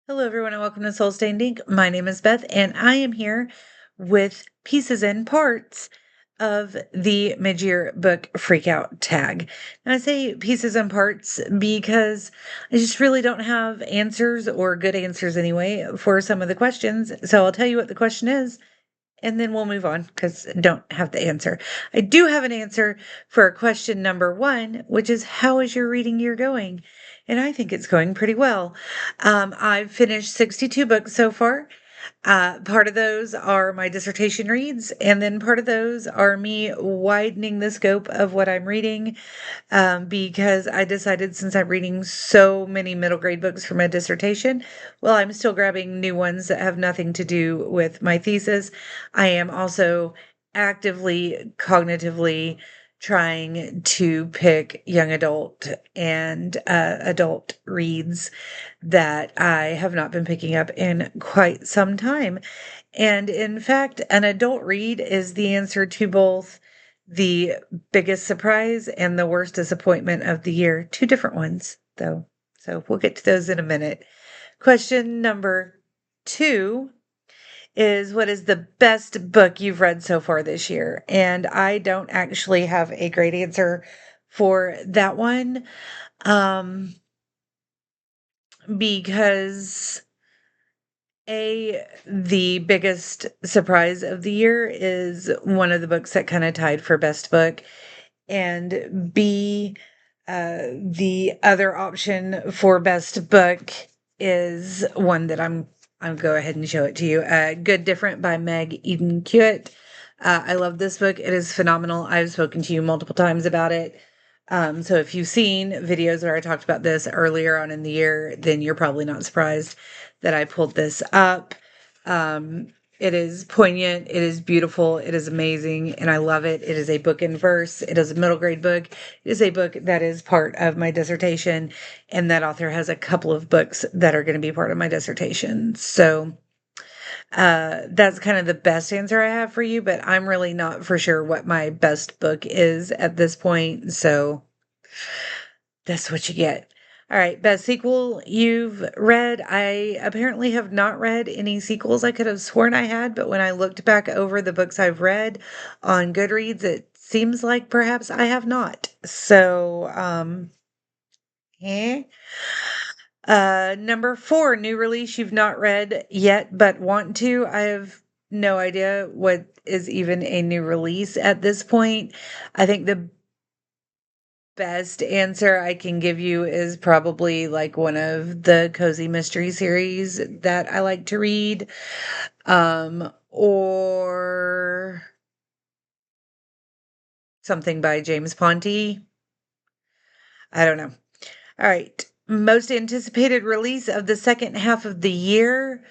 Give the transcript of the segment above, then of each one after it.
Hello, everyone, and welcome to Soul Stained Ink. My name is Beth, and I am here with pieces and parts of the mid-year book freakout tag. And I say pieces and parts because I just really don't have answers, or good answers anyway, for some of the questions. So I'll tell you what the question is, and then we'll move on because I don't have the answer. I do have an answer for question number one, which is, how is your reading year going? And I think it's going pretty well. I've finished 62 books so far. Part of those are my dissertation reads, and then part of those are me widening the scope of what I'm reading, because I decided, since I'm reading so many middle grade books for my dissertation, well, I'm still grabbing new ones that have nothing to do with my thesis. I am also actively, cognitively trying to pick young adult and adult reads that I have not been picking up in quite some time. And in fact, an adult read is the answer to both the biggest surprise and the worst disappointment of the year. Two different ones, though. So we'll get to those in a minute. Question number two is, what is the best book you've read so far this year? And I don't actually have a great answer for that one, because the biggest surprise of the year is one of the books that kind of tied for best book, and B, the other option for best book is one that I'll go ahead and show it to you. Good Different by Meg Eden Hewitt. I love this book. It is phenomenal. I've spoken to you multiple times about it. So if you've seen videos where I talked about this earlier on in the year, then you're probably not surprised that I pulled this up. It is poignant. It is beautiful. It is amazing. And I love it. It is a book in verse. It is a middle grade book. It is a book that is part of my dissertation. And that author has a couple of books that are going to be part of my dissertation. So that's kind of the best answer I have for you, but I'm really not for sure what my best book is at this point. So that's what you get. All right, best sequel you've read. I apparently have not read any sequels. I could have sworn I had, but when I looked back over the books I've read on Goodreads, it seems like perhaps I have not. So, eh. Number four, new release you've not read yet but want to. I have no idea what is even a new release at this point. I think the best answer I can give you is probably like one of the cozy mystery series that I like to read. Or something by James Ponti. I don't know. All right. Most anticipated release of the second half of the year.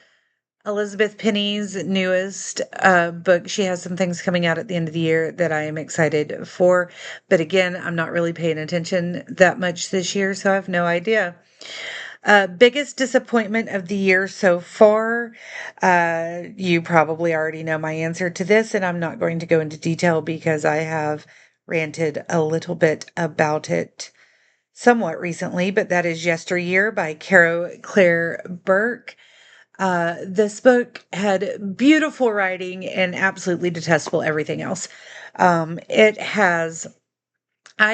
Elizabeth Penny's newest book. She has some things coming out at the end of the year that I am excited for. But again, I'm not really paying attention that much this year, so I have no idea. Biggest disappointment of the year so far. You probably already know my answer to this, and I'm not going to go into detail because I have ranted a little bit about it somewhat recently, but that is Yesteryear by Caro Claire Burke. This book had beautiful writing and absolutely detestable everything else. I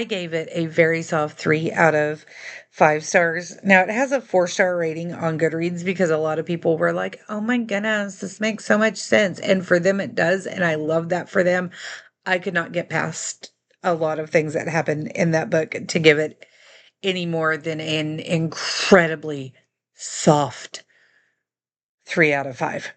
gave it a very soft 3 out of 5 stars. Now, it has a 4-star rating on Goodreads because a lot of people were like, oh my goodness, this makes so much sense. And for them, it does. And I love that for them. I could not get past a lot of things that happen in that book to give it any more than an incredibly soft 3 out of 5.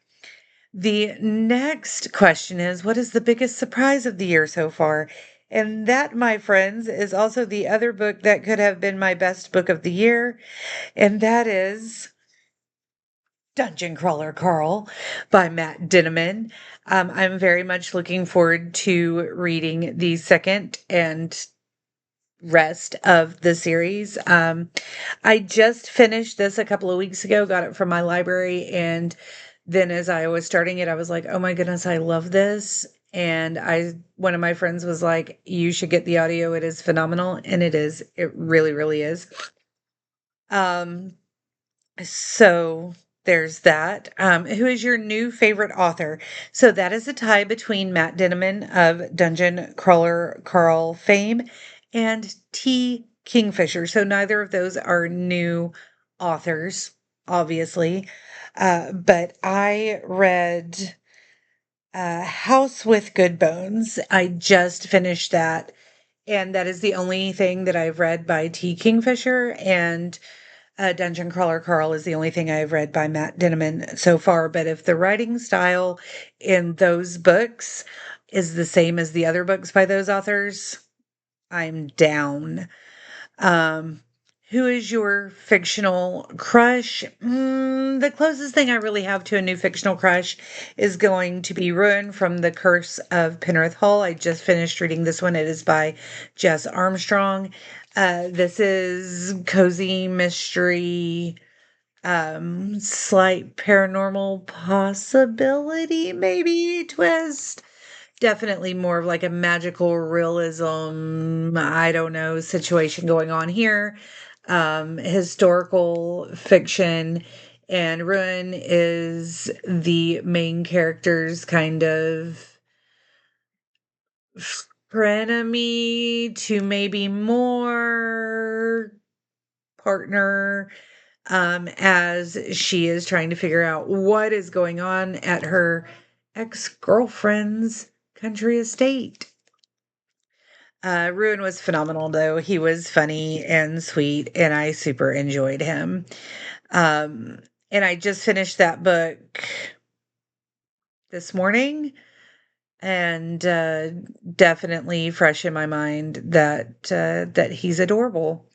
The next question is, what is the biggest surprise of the year so far? And that, my friends, is also the other book that could have been my best book of the year. And that is Dungeon Crawler Carl by Matt Dinneman. I'm very much looking forward to reading the second and rest of the series. I just finished this a couple of weeks ago, got it from my library, and then as I was starting it, I was like, oh my goodness, I love this. And one of my friends was like, you should get the audio. It is phenomenal. And it is. It really, really is. Um, so there's that. Who is your new favorite author? So that is a tie between Matt Dinniman of Dungeon Crawler Carl fame and T. Kingfisher. So neither of those are new authors, obviously. But I read House with Good Bones. I just finished that. And that is the only thing that I've read by T. Kingfisher. And Dungeon Crawler Carl is the only thing I've read by Matt Dinniman so far. But if the writing style in those books is the same as the other books by those authors, I'm down. Um, who is your fictional crush? The closest thing I really have to a new fictional crush is going to be Ruin from The Curse of Penrith Hall. I just finished reading this one. It is by Jess Armstrong. This is cozy mystery, slight paranormal possibility, maybe twist. Definitely more of like a magical realism, I don't know, situation going on here. Historical fiction, and Ruin is the main character's kind of frenemy to maybe more partner, as she is trying to figure out what is going on at her ex-girlfriend's country estate. Ruin was phenomenal, though. He was funny and sweet, and I super enjoyed him. Um, and I just finished that book this morning, and definitely fresh in my mind that he's adorable.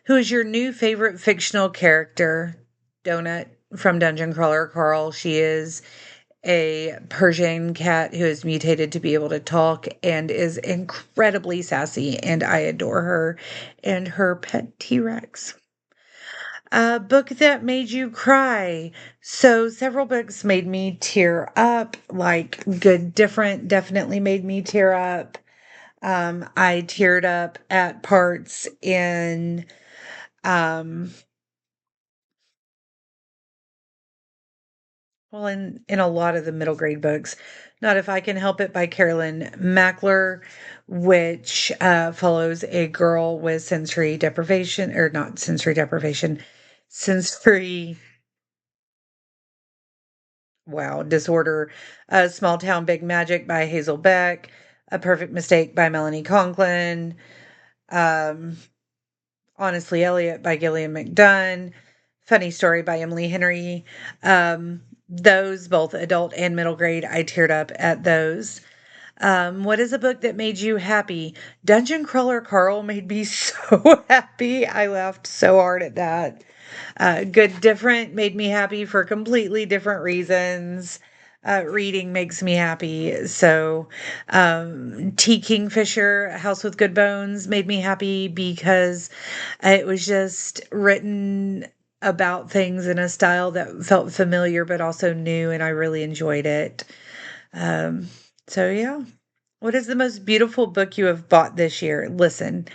Who is your new favorite fictional character? Donut from Dungeon Crawler Carl. She is a Persian cat who is mutated to be able to talk and is incredibly sassy, and I adore her and her pet T Rex. A book that made you cry. So, several books made me tear up, like Good Different definitely made me tear up. I teared up at parts in um well, in a lot of the middle grade books. Not If I Can Help It by Carolyn Mackler, which follows a girl with sensory deprivation, or not sensory deprivation, sensory, wow, disorder. Small Town Big Magic by Hazel Beck, A Perfect Mistake by Melanie Conklin, um, Honestly Elliot by Gillian McDunn, Funny Story by Emily Henry. Those, both adult and middle grade, I teared up at those. What is a book that made you happy? Dungeon Crawler Carl made me so happy. I laughed so hard at that. Good Different made me happy for completely different reasons. Reading makes me happy. So, T. Kingfisher, House with Good Bones, made me happy because it was just written about things in a style that felt familiar but also new, and I really enjoyed it. Um, so, yeah. What is the most beautiful book you have bought this year? Listen,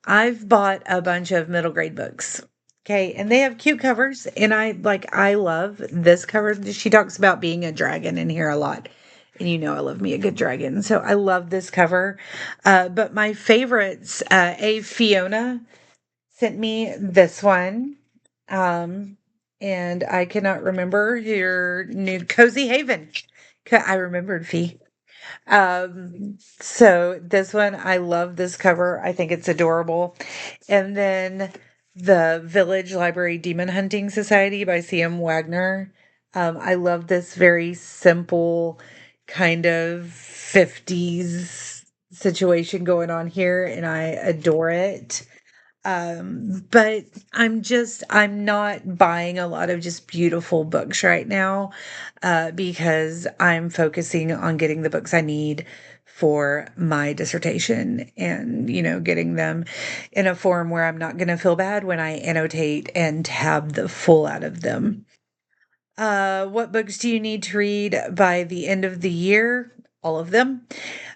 I've bought a bunch of middle grade books. Okay, and they have cute covers, and I love this cover. She talks about being a dragon in here a lot. And you know I love me a good dragon. So I love this cover. But my favorites, Fiona sent me this one. Um, and I cannot remember your new Cozy Haven. I remembered Fee. So this one, I love this cover. I think it's adorable. And then the Village Library Demon Hunting Society by C.M. Wagner. I love this very simple kind of 50s situation going on here, and I adore it. But I'm not buying a lot of just beautiful books right now, because I'm focusing on getting the books I need for my dissertation and, getting them in a form where I'm not going to feel bad when I annotate and tab the full out of them. What books do you need to read by the end of the year? All of them.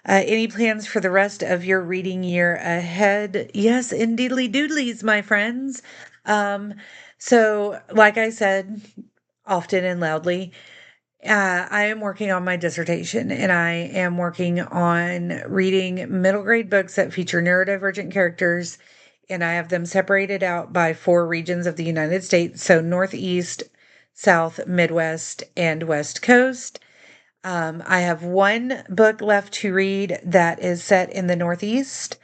Any plans for the rest of your reading year ahead? Yes, indeedly doodlies, my friends. Um, so, like I said, often and loudly. I am working on my dissertation and I am working on reading middle grade books that feature neurodivergent characters. And I have them separated out by 4 regions of the United States. So, Northeast, South, Midwest, and West Coast. I have one book left to read that is set in the Northeast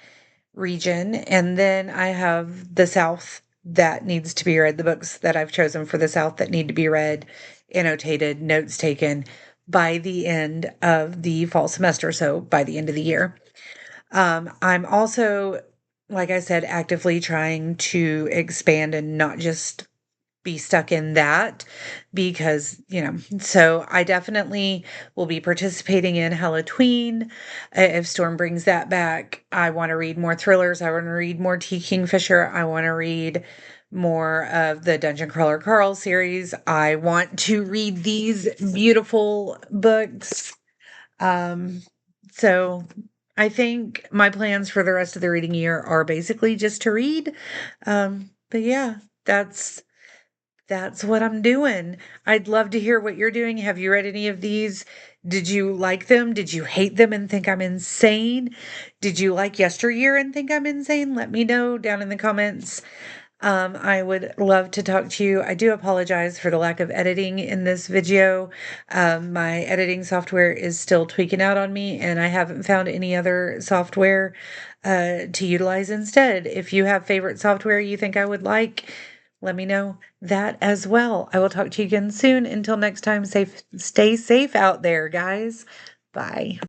region. And then I have the South that needs to be read, the books that I've chosen for the South that need to be read, annotated, notes taken by the end of the fall semester. So by the end of the year. I'm also, like I said, actively trying to expand and not just be stuck in that because, so I definitely will be participating in Halloween. If Storm brings that back, I want to read more thrillers. I want to read more T. Kingfisher. I want to read more of the Dungeon Crawler Carl series. I want to read these beautiful books. So I think my plans for the rest of the reading year are basically just to read. But yeah, that's what I'm doing. I'd love to hear what you're doing. Have you read any of these? Did you like them? Did you hate them and think I'm insane? Did you like Yesteryear and think I'm insane? Let me know down in the comments. I would love to talk to you. I do apologize for the lack of editing in this video. My editing software is still tweaking out on me, and I haven't found any other software to utilize instead. If you have favorite software you think I would like, let me know that as well. I will talk to you again soon. Until next time, stay safe out there, guys. Bye.